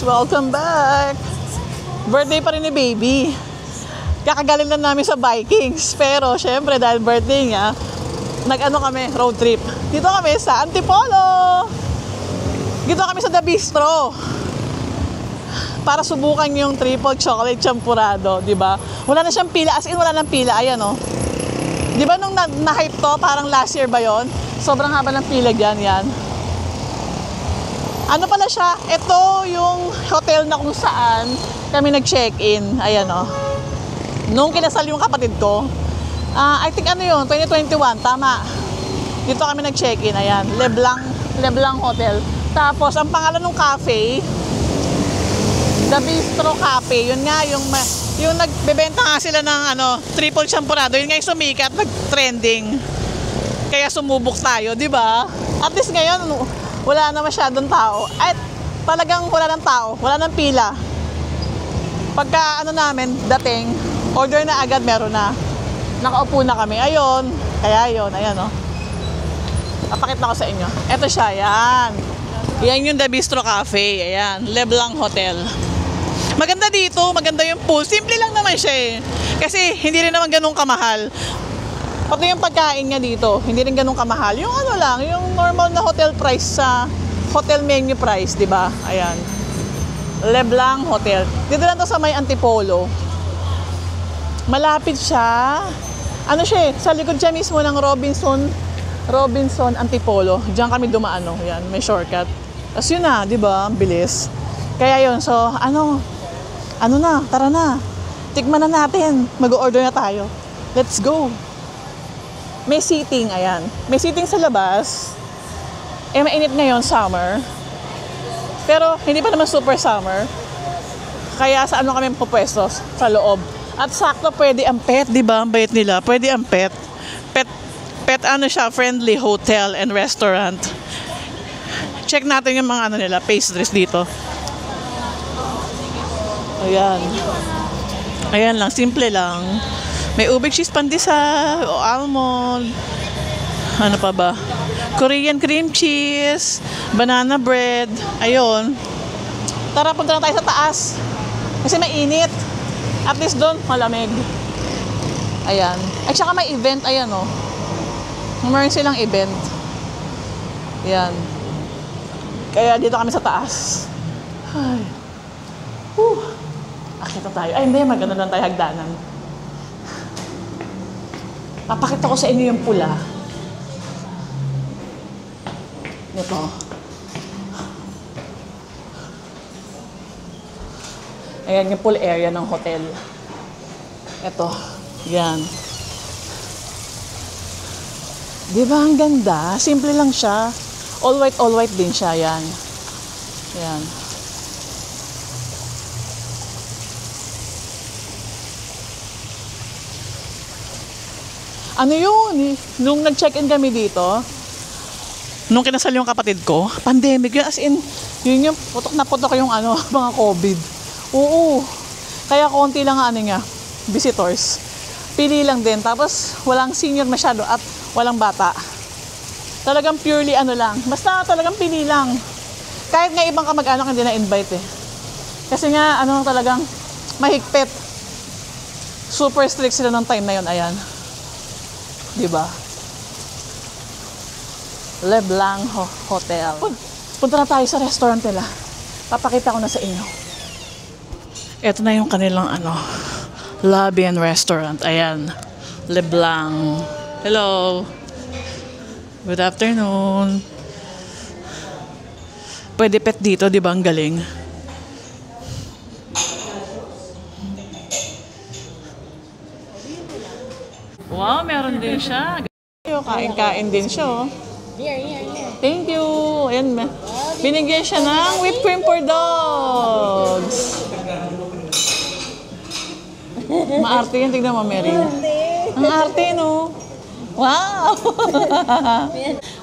Welcome back! Birthday pa rin ni baby. Kakagaling lang namin sa Vikings. Pero syempre dahil birthday niya, nag-ano kami, road trip. Dito kami sa Antipolo. Dito kami sa The Bistro. Para subukan yung triple chocolate champurado, di ba? Wala na siyang pila, as in wala nang pila. Ayan oh. Di ba nung na-hype to, parang last year ba yon? Sobrang haba ng pila dyan, yan. Ano pala siya? Ito yung hotel na kung saan kami nag-check-in. Ayan o. Nung kinasal yung kapatid ko, I think ano yun, 2021, tama. Dito kami nag-check-in. Ayan, Leblanc Hotel. Tapos, ang pangalan ng cafe, The Bistro Cafe. Yun nga, yung nagbebenta nga sila ng triple champurado. Yun nga yung sumikat, nag-trending. Kaya sumubok tayo, di ba? At least ngayon, wala na masyadong tao. At talagang wala ng tao, wala ng pila. Pagka namin, dating, order na agad, meron na. Nakaupo na kami. Ayun. Kaya yun, ayan o. Papakita ko sa inyo. Ito siya, yan. Yan yung The Bistro Cafe. Ayan, Leblanc Hotel. Maganda dito, maganda yung pool. Simple lang naman siya eh. Kasi hindi rin naman ganun kamahal. Pati yung pagkain niya dito, hindi rin ganun kamahal. Yung lang, yung normal na hotel price sa hotel menu price, di ba? Ayan. Leblanc Hotel. Dito lang to sa may Antipolo. Malapit siya. Ano siya eh, sa likod siya mismo ng Robinson Antipolo. Diyan kami dumaan, no? Yan, may shortcut. Tapos yun na, di ba? Bilis. Kaya yun, so tara na. Tikman na natin. Mag-order na tayo. Let's go. May seating, ayan. May seating sa labas. Mainit ngayon, summer. Pero hindi pa naman super summer. Kaya sa kami pupwesto? Sa loob. At sakto pwede ang pet, di ba? Ang bait nila. Pwede ang pet. Pet siya, friendly hotel and restaurant. Check natin yung mga nila, pastries dito. Ayan. Ayan lang, simple lang. May ubig cheese pandesal o almond. Ano pa ba? Korean cream cheese, banana bread. Ayun. Tara, punta na tayo sa taas. Kasi mainit. At least doon, malamig. Ayan. At saka may event, ayan o. Meron silang event. Ayan. Kaya dito kami sa taas. Ay. Akita tayo. Ay, hindi. Maganda lang tayo hagdanan. Papakita ko sa inyo yung pula. Ito. Ayan yung pool area ng hotel. Ito. Yan. Di ba ang ganda? Simple lang siya. All white din siya. Yan. Yan. Ano yun? Nung nag-check-in kami dito, nung kinasal yung kapatid ko, pandemic yun. As in, yun yung putok na putok yung mga COVID. Oo. Kaya konti lang niya, visitors. Pili lang din. Tapos, walang senior masyado at walang bata. Talagang purely lang. Basta talagang pili lang. Kahit nga ibang kamag-anak hindi na-invite eh. Kasi nga, talagang mahigpit. Super strict sila ng time na yun. Ayan. Diba? Leblanc Hotel. Punta na tayo sa restaurant nila. Papakita ko na sa inyo. Ito na yung kanilang lobby and restaurant. Ayan. Leblanc. Hello. Good afternoon. Pwede pet dito, di ba? Ang galing. Wow, meron din siya. Kain-kain din siya, oh. Here. Thank you. Ayan, binigyan siya ng whipped cream for dogs. Maarte yan. Tignan mo, Mary. Ang arte, no? Wow!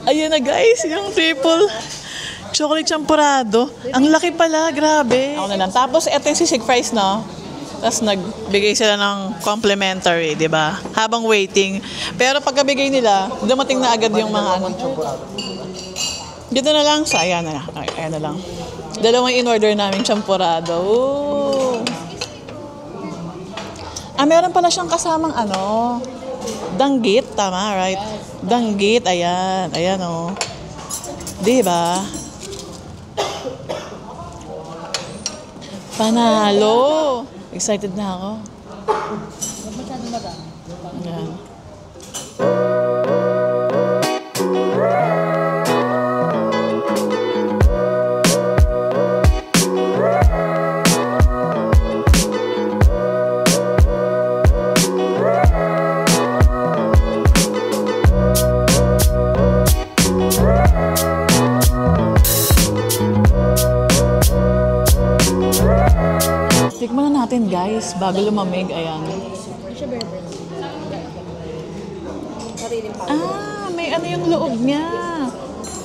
Ayun na, guys. Yung triple chocolate champurado. Ang laki pala. Grabe. Ako na lang. Tapos, eto yung sisig fries, no? Tapos nagbigay sila ng complimentary, di ba? Habang waiting. Pero pagkabigay nila, dumating na agad yung mga ano. Dito na lang. So, ayan na lang. Ayan na lang. Dalawang in-order namin champurado. Ooh. Meron pala siyang kasamang ano, danggit. Tama, right? Danggit. Ayan. Ayan, oh. Di ba? Panalo. Excited na ako. Masyado madami. Ayan. Tikman na natin, guys, bago lumamig. Ayan. Hindi siya berber. Sariling pa. May ano yung loob niya.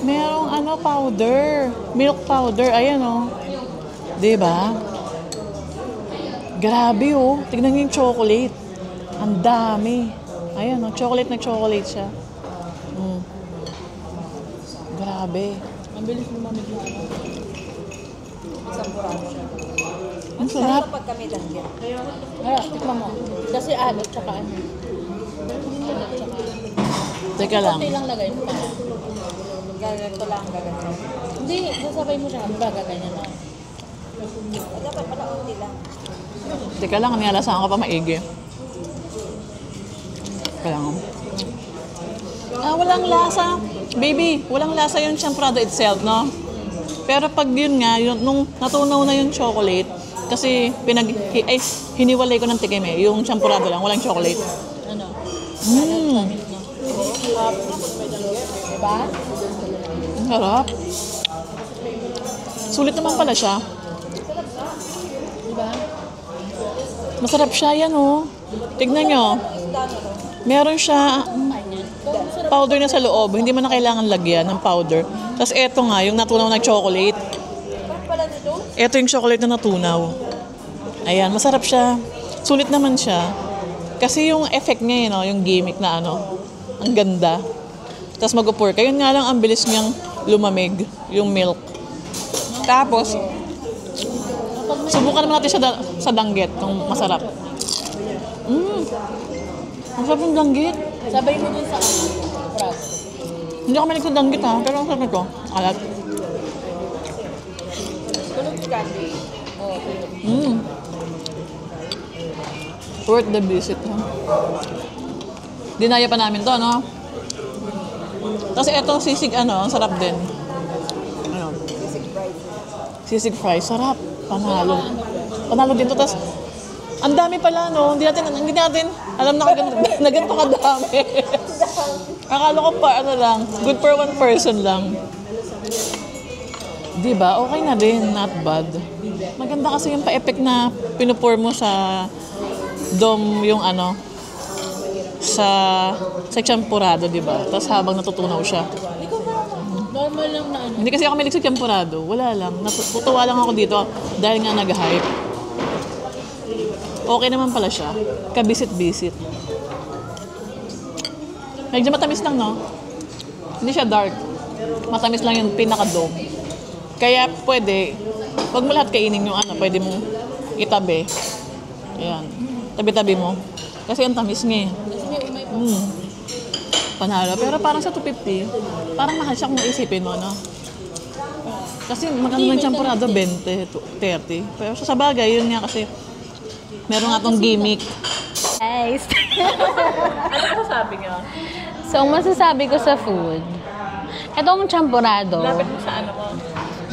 Merong ano, powder. Milk powder. Ayan, oh. Diba? Grabe, oh. Tignan niyo yung chocolate. Ang dami. Ayan, oh. Chocolate na chocolate siya. Grabe. Ang bilis lumamig na ano. Isang burado siya. Ang sarap. Pag kami danggit. Hala, tikman mo. Kasi alot tsaka ano. Teka lang. Kunti lang lagay mo pa. Gaganto lang, gaganto. Hindi, sasabay mo siya. Diba, gaganyan na. Dapat pala unti lang. Teka lang, nilalasaan ko pa maigi. Teka lang. Walang lasa. Baby, walang lasa yung champurado itself, no? Pero pag yun nga, nung natunaw na yung chocolate, kasi hiniwalay ko ng tikim eh. Yung champurado lang, walang chocolate. Ano? Diba? Ang harap. Sulit naman pala siya. Diba? Masarap siya yan, oh. Tignan nyo. Meron siya powder na sa loob. Hindi mo na kailangan lagyan ng powder. Tapos eto nga, yung natunaw na chocolate. Eto yung chocolate na natunaw. Ayan, masarap siya. Sulit naman siya. Kasi yung effect niya, yung gimmick na ano, ang ganda. Tapos mag-pour ka. Yun nga lang, ang bilis niyang lumamig, yung milk. Tapos, subukan naman natin siya sa danggit, kung masarap. Masarap yung danggit. Sabay mo dun sa press. Hindi ako malig sa danggit, ha, pero ang sarap ito. Alat. Tulog candy. Worth the visit, ha. Dinaya pa namin to, no? Tapos eto, sisig, ang sarap din. Ano? Sisig fries, sarap. Panalo. Panalo din to. Tapos, ang dami pala, no? Hindi natin alam na ganito kadami. Akala ko pa, good for one person lang. Diba? Okay na din, not bad. Maganda kasi yung pa-effect na pinupur mo sa dome yung sa champurado, diba? Tapos habang natutunaw siya. Normal lang na ano. Hindi kasi ako malig sa champurado. Wala lang. Natutuwa lang ako dito dahil nga nag-hype. Okay naman pala siya. Kabisit-bisit. Medyo matamis lang, no? Hindi siya dark. Matamis lang yung pinaka-dome. Kaya pwede, wag mo lahat kainin yung pwede mong itabi. Ayan. Tabi-tabi mo. Kasi ang tamis niya eh. Kasi may umay pa. Panalo. Pero parang sa 250, parang mahal siya kung isipin mo, no? Kasi magkano ng champurado, 20, 30. Pero sa bagay, yun nga kasi meron nga tong gimmick. Guys. Ano sabi niya? So, ang masasabi ko sa food, itong champurado. Lapit mo sa mo?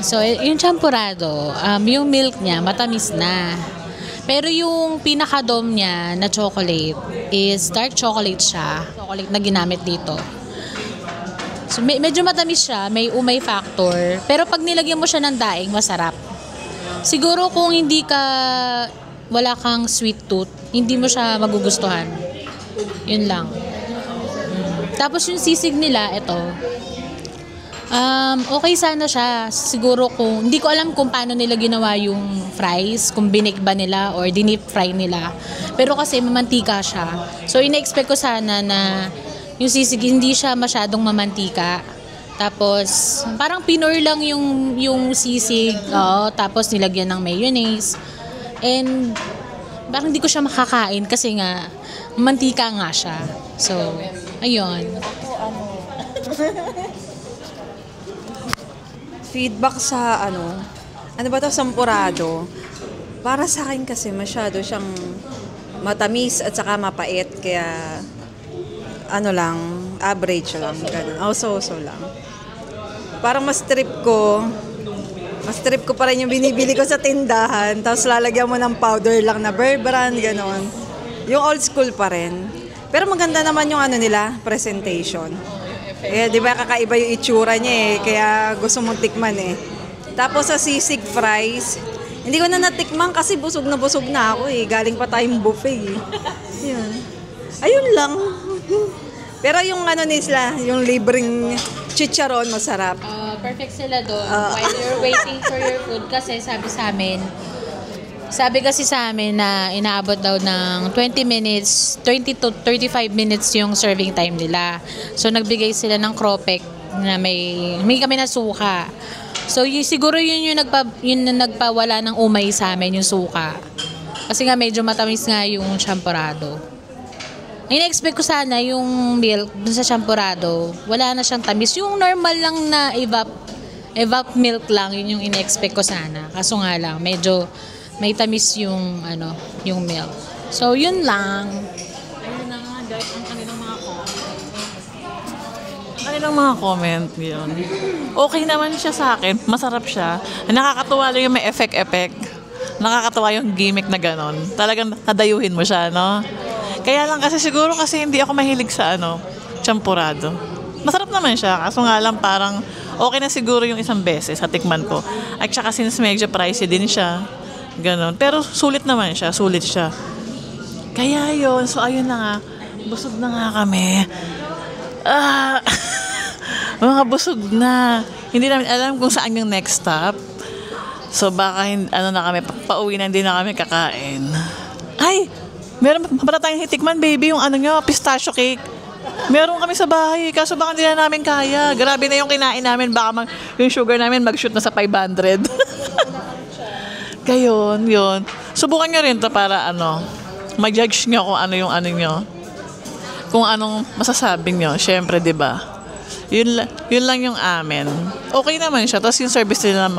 So, yung champurado, yung milk niya, matamis na. Pero yung pinaka-dome niya na chocolate is dark chocolate siya. Chocolate na ginamit dito. So, medyo matamis siya, may umay factor. Pero pag nilagyan mo siya ng daing, masarap. Siguro kung wala kang sweet tooth, hindi mo siya magugustuhan. Yun lang. Tapos yung sisig nila, ito. Okay sana siya. Siguro hindi ko alam kung paano nila ginawa yung fries, kung binik ba nila or dinip fry nila. Pero kasi mamantika siya. So ina-expect ko sana na yung sisig hindi siya masyadong mamantika. Tapos parang pinor lang yung sisig. Tapos nilagyan ng mayonnaise. And parang hindi ko siya makakain kasi nga mantika nga siya. So, ayun. Feedback sa ano ba to, sampurado. Para sa akin kasi masyado siyang matamis at saka mapait. Kaya average lang. Ganun. So lang. Parang mas trip ko pa rin yung binibili ko sa tindahan. Tapos lalagyan mo ng powder lang na Bear Brand, gano'n. Yung old school pa rin. Pero maganda naman yung nila, presentation. Di ba kakaiba yung itsura niya kaya gusto mong tikman Tapos sa sisig fries, hindi ko na natikman kasi busog na ako Galing pa tayong buffet Yun. Ayun lang. Pero yung nila, yung libreng chicharon, masarap. Perfect sila doon. While you're waiting for your food kasi sabi kasi sa amin na inaabot daw ng 20 to 35 minutes yung serving time nila. So nagbigay sila ng cropek na may kami na suka. So siguro yun yung nagpawala ng umay sa amin, yung suka. Kasi nga medyo matamis nga yung champurado. Ina-expect ko sana yung milk dun sa champurado. Wala na siyang tamis. Yung normal lang na evap milk lang, yun yung ina-expect ko sana. Kaso nga lang, medyo may tamis yung milk. So, yun lang. Ayun na nga guys, ang kanilang mga comment. Kanilang mga comment, yun. Okay naman siya sa akin. Masarap siya. Nakakatuwa lang yung may effect. Nakakatuwa yung gimmick na ganon. Talagang nadayuhin mo siya, no? Kaya lang kasi siguro hindi ako mahilig sa champurado. Masarap naman siya. Kaso nga lang parang okay na siguro yung isang beses sa tikman ko. At saka since medyo pricey din siya. Ganon. Pero sulit naman siya. Sulit siya. Kaya yun. So ayun na nga. Busog na nga kami. Mga busog na. Hindi namin alam kung saan yung next stop. So baka na kami. Pauwi na hindi na kami kakain. Ay! Meron pa tayong hitikman, baby, yung pistachio cake. Meron kami sa bahay, kaso baka hindi na namin kaya. Grabe na yung kinain namin, baka yung sugar namin mag-shoot na sa 500. Gayon, yun. Subukan nyo rin to para mag-judge nyo kung yung nyo. Kung anong masasabi nyo, syempre, di ba? Yun lang yung amin. Okay naman siya, tapos yung service nila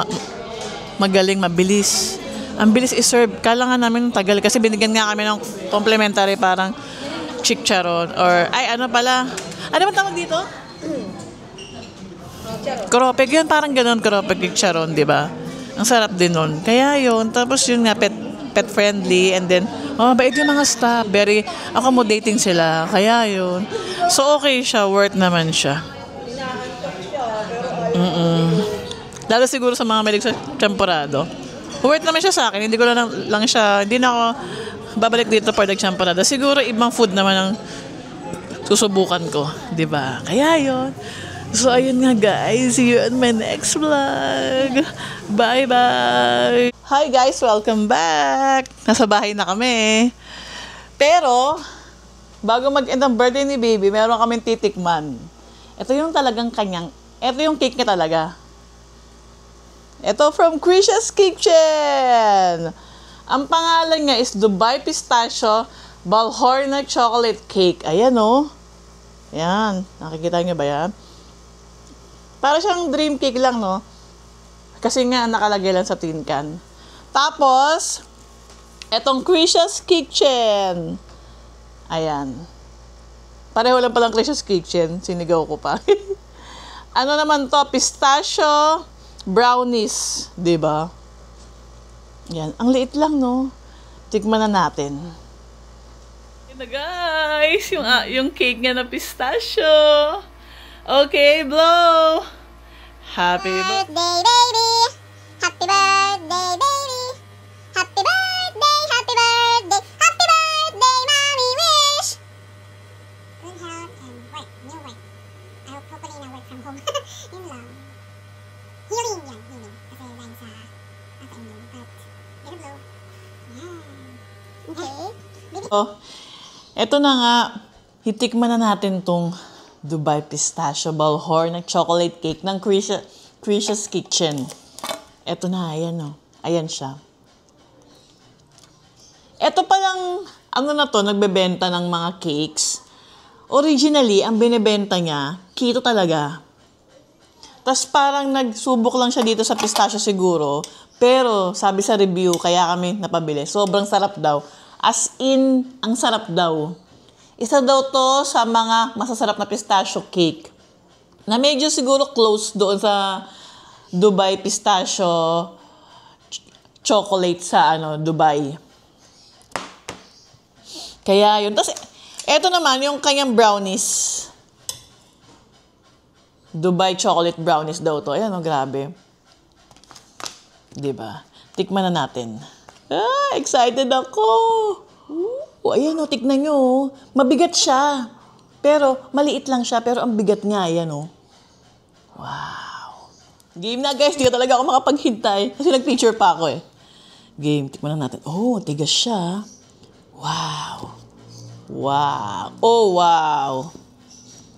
magaling, mabilis. Ang bilis i-serve. Kala nga namin tagal kasi binigyan nga kami ng complimentary parang chicharon or ano ba tawag dito? Kropek yun, parang ganun, kropek chicharon, di ba? Ang sarap din nun. Kaya yun, tapos yun nga pet friendly and then bait yung mga staff, very accommodating sila. Kaya yun. So okay siya, worth naman siya. Lalo siguro sa mga mahilig sa champurado. Worth naman siya sa akin. Hindi na ako babalik dito for the champurado. Siguro ibang food naman ang susubukan ko, 'di ba? Kaya 'yon. So ayun nga guys, see you in my next vlog. Bye-bye. Hi guys, welcome back. Nasa bahay na kami. Pero bago mag-end ang birthday ni baby, meron kaming titikman. Ito yung cake niya talaga. Ito from Krisha's Kitchen. Ang pangalan niya is Dubai Pistachio Balhorna Chocolate Cake. Ayan Ayan. Nakikita niyo ba yan? Para siyang dream cake lang, no? Kasi nga nakalagay lang sa tin can. Tapos, etong Krisha's Kitchen. Ayan. Pareho lang palang Krisha's Kitchen. Sinigaw ko pa. Ano naman to? Pistachio brownies, 'di ba? Yan, ang liit lang, no? Tikman na natin. Yun na guys, yung cake nga na pistachio. Okay, blow! Happy birthday! Baby, happy birthday, baby. Happy birthday, happy birthday, happy birthday, mommy wish. Good health and work, new work. I hope hopefully na work from home. Yun lang. Healing yan, healing. Kasi dahil sa immune. But, let it blow. Yeah. Okay. Oh, eto na nga. Hitikman na natin tong Dubai Pistachio Balhor na chocolate cake ng Cricious Kitchen. Eto na, ayan o. Ayan siya. Eto palang, ano na to, nagbebenta ng mga cakes. Originally, ang binibenta niya, keto talaga. Tapos parang nagsubok lang siya dito sa pistachio siguro. Pero sabi sa review, kaya kami napabili. Sobrang sarap daw. As in, ang sarap daw. Isa daw to sa mga masasarap na pistachio cake. Na medyo siguro close doon sa Dubai Pistachio chocolate sa Dubai. Kaya yun. Tapos, eto naman, yung kanyang brownies. Dubai chocolate brownies daw to. Ayan, grabe. Diba? Tikman na natin. Excited ako! Ayan tignan nyo. Mabigat siya. Pero, maliit lang siya. Pero, ang bigat nga. Ayan Wow. Game na guys. Di talaga ako makapaghintay. Kasi nag-picture pa ako Game. Tikman na natin. Tigas siya. Wow. Wow. Wow.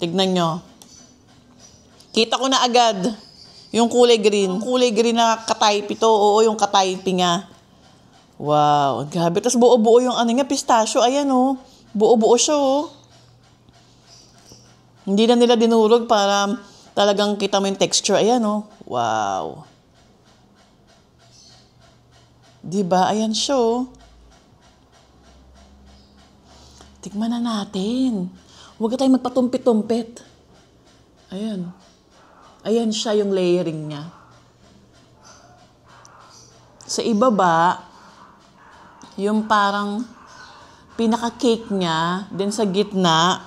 Tignan nyo. Kita ko na agad. Yung kulay green. Kulay green na ka-type ito. Oo, yung ka-type nga. Wow, grabe. Tapos buo-buo yung pistachio. Ayan buo-buo siya Hindi na nila dinurog para talagang kita mo yung texture. Ayan Wow. Diba? Ayan siya Tikman na natin. Huwag ka tayong magpatumpit-tumpit. Ayan. Ayan siya yung layering niya. Sa ibaba, yung parang pinaka-cake niya, then sa gitna,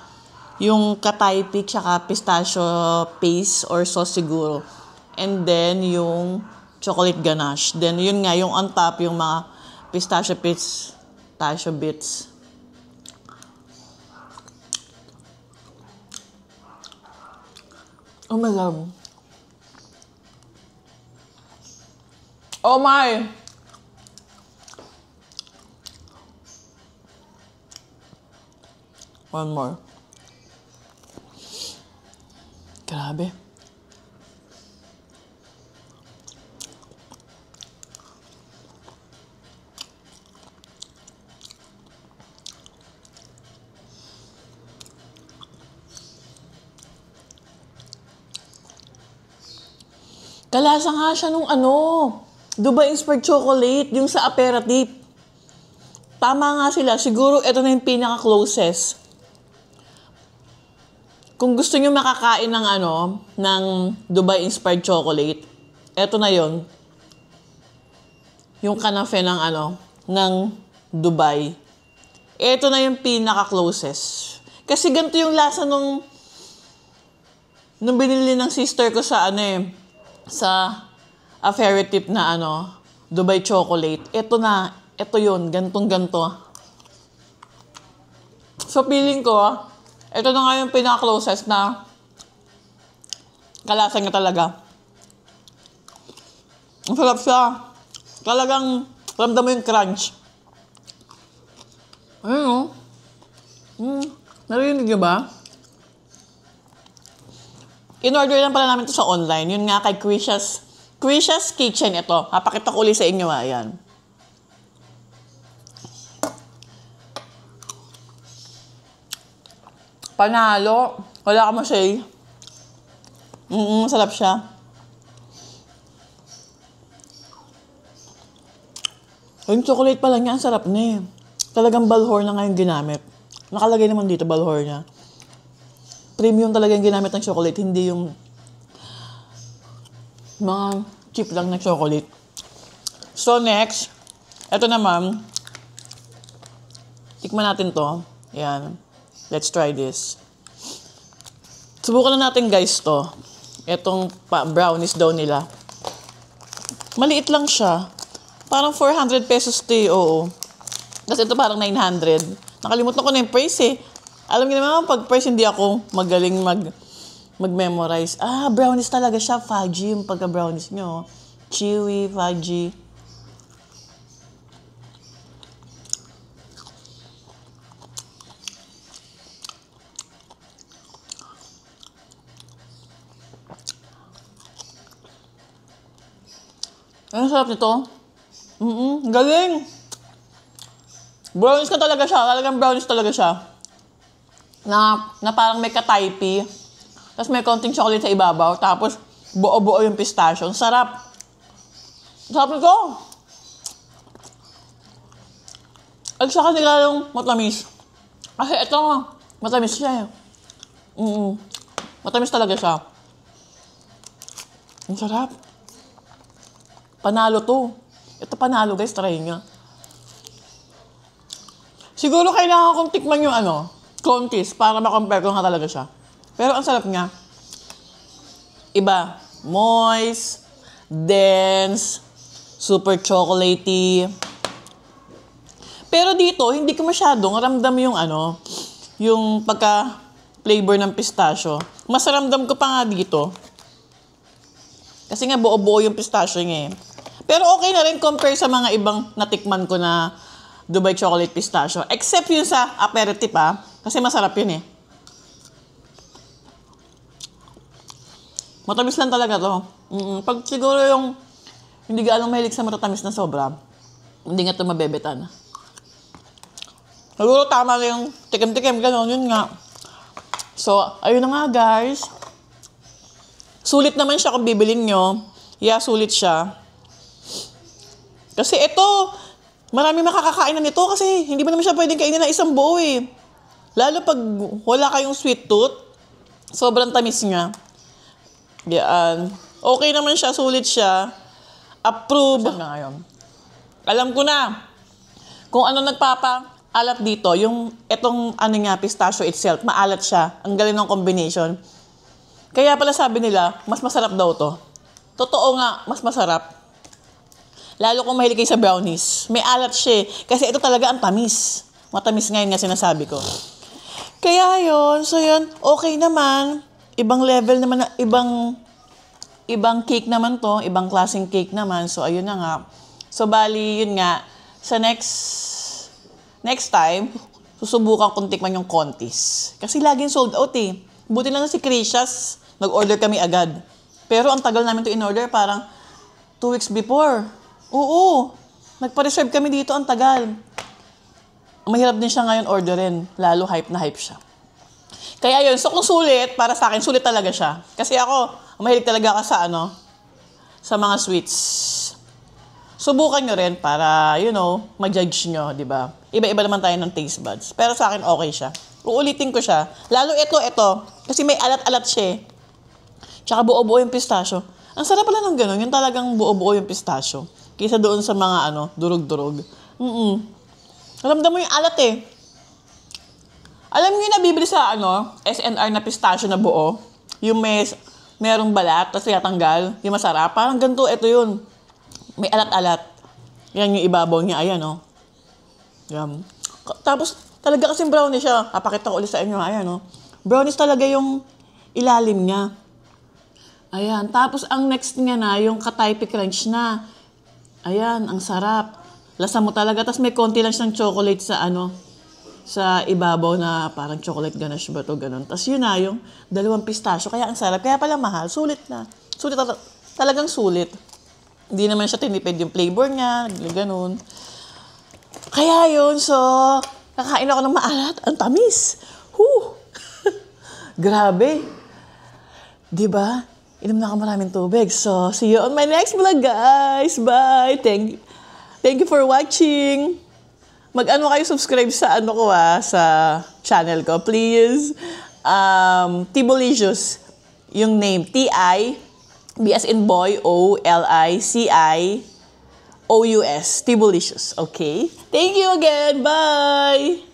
yung kataypi tsaka pistachio paste or sauce siguro. And then yung chocolate ganache. Then yun nga, yung on top, yung mga pistachio bits. Oh my God. Oh my! One more. Grabe. Kalasa nga siya nung Dubai Inspired Chocolate, yung sa aperitif. Tama nga sila. Siguro ito na yung pinaka-closest. Kung gusto nyo makakain ng ng Dubai Inspired Chocolate, ito na yon. Yung kanafe ng ng Dubai. Ito na yung pinaka-closest. Kasi ganito yung lasa nung binili ng sister ko sa sa aperitif na Dubai Chocolate. Ito yun, gantong-ganto. So, feeling ko, ito na nga yung pinaka-closest na kalasa niya talaga. Ang sarap siya. Talagang ramdam mo yung crunch. Ayun narinig niyo ba? In-order lang pala namin ito sa online. Yun nga kay Cricious Kitchen ito. Papakita ko ulit sa inyo. Ayan. Panalo. Wala ka ma-say. Sarap siya. Yung chocolate pala niya, ang sarap na Talagang Balhor na ngayon ginamit. Nakalagay naman dito, Balhor niya. Premium talaga yung ginamit ng chocolate, hindi yung mga cheap lang na chocolate. So next, ito naman, Tikman natin to. Yan. Let's try this. Subukan na natin guys to. Itong brownies daw nila. Maliit lang siya. Parang 400 pesos to, oo. Kasi ito parang 900. Nakalimutan ko na yung price eh. Alam niyo naman, pag price hindi ako magaling mag-memorize. Brownies talaga siya. Fudgy yung pagka-brownies nyo. Chewy, fudgy. Ang sarap nito. Galing. Brownies ka talaga siya. Talagang brownies talaga siya. Na parang may ka-typey. Tapos may konting chocolate sa ibabaw. Tapos buo-buo yung pistachio. Ang sarap. Ang sarap nito. At saka nilalong matamis. Kasi ito matamis siya eh. Matamis talaga siya. Ang sarap. Panalo to. Ito panalo guys, try nyo. Siguro kailangan kong tikman yung Contis para ma-compare ko nga talaga siya. Pero ang sarap niya. Iba. Moist, dense, super chocolatey. Pero dito, hindi ko masyadong ramdam yung yung pagka-flavor ng pistachio. Mas ramdam ko pa nga dito. Kasi nga buo-buo yung pistachio niya eh. Pero okay na rin compare sa mga ibang natikman ko na Dubai Chocolate Pistachio. Except yun sa aperitif kasi masarap yun eh. Matamis lang talaga to. Pag siguro yung hindi gaano mahilig sa matatamis na sobra, hindi nga to mabebetan. Siguro tama na yung tikim-tikim, gano'n, yun nga. So, ayun na nga guys. Sulit naman siya kung bibilin nyo. Yeah, sulit siya. Kasi ito, marami makakakain na nito kasi hindi ba naman siya pwedeng kainin na isang buo eh. Lalo pag wala kayong sweet tooth, sobrang tamis niya. Yan. Okay naman siya, sulit siya. Approve. Saan na ngayon? Alam ko na kung ano nagpapaalat dito, yung itong pistachio itself, maalat siya. Ang galing ng combination. Kaya pala sabi nila, mas masarap daw to. Totoo nga, mas masarap. Lalo kung mahilig kayo sa brownies. May alat siya eh. Kasi ito talaga ang tamis. Matamis ngayon nga sinasabi ko. Kaya yun, so yun, okay naman. Ibang level naman, ibang cake naman to. Ibang klaseng cake naman. So ayun na nga. So bali, yun nga. Sa next time, susubukan kong tikman yung Contis. Kasi laging sold out eh. Buti lang na si Cricias, nag-order kami agad. Pero ang tagal namin to in-order, parang 2 weeks before. Oo, nagpa-reserve kami dito, ang tagal. Mahirap din siya ngayon orderin, lalo hype na hype siya. Kaya yun, so kung sulit, para sa akin, sulit talaga siya. Kasi ako, mahilig talaga ako sa mga sweets. Subukan nyo rin para, ma-judge nyo, di ba? Iba-iba naman tayo ng taste buds. Pero sa akin, okay siya. Uulitin ko siya. Lalo ito. Kasi may alat-alat siya eh. Tsaka buo-buo yung pistachio. Ang sarap pala ng gano'n, yung talagang buo-buo yung pistachio. Kaysa doon sa mga durog-durog. Alam mo yung alat eh. Alam niyo yung nabibili sa SNR na pistachio na buo? Yung merong balat, tapos tinatanggal, yung masarap. Parang ganito, ito yun. May alat-alat. Yan yung ibabaw niya, ayan Yan. Tapos, talaga kasing brownies siya. Papakita ko ulit sa inyo, ayan Brownies talaga yung ilalim niya. Ayan. Tapos, ang next niya na, yung ka-typey crunch na. Ayan, ang sarap. Lasa mo talaga. Tapos may konti lang siyang chocolate sa sa ibabaw na parang chocolate ganache ba to, ganun. Tapos yun na, yung dalawang pistachio. Kaya ang sarap. Kaya pala mahal. Sulit na. Sulit, talagang sulit. Hindi naman siya tinipid yung flavor niya. Ganun. Kaya yun, so, kakain ako ng maalat. Ang tamis. Grabe. Diba? Inom na ako maraming tubig. So, see you on my next vlog, guys. Bye. Thank you for watching. Mag-ano kayo subscribe sa sa channel ko, please. Tibolicious. Yung name, T-I, B as in boy, O-L-I-C-I, O-U-S. Tibolicious. Okay? Thank you again. Bye.